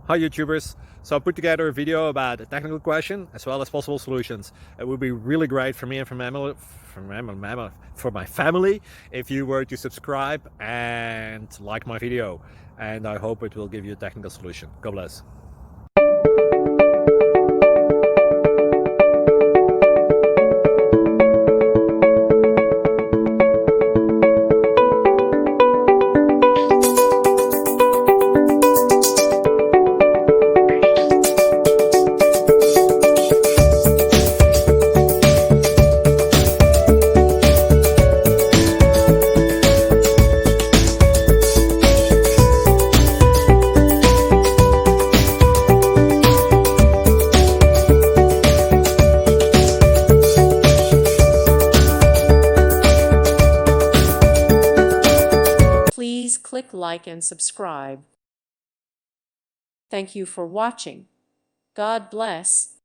Hi YouTubers! So I put together a video about a technical question as well as possible solutions. It would be really great for me and for my family if you were to subscribe and like my video, and I hope it will give you a technical solution. God bless. Please click like and subscribe. Thank you for watching. God bless.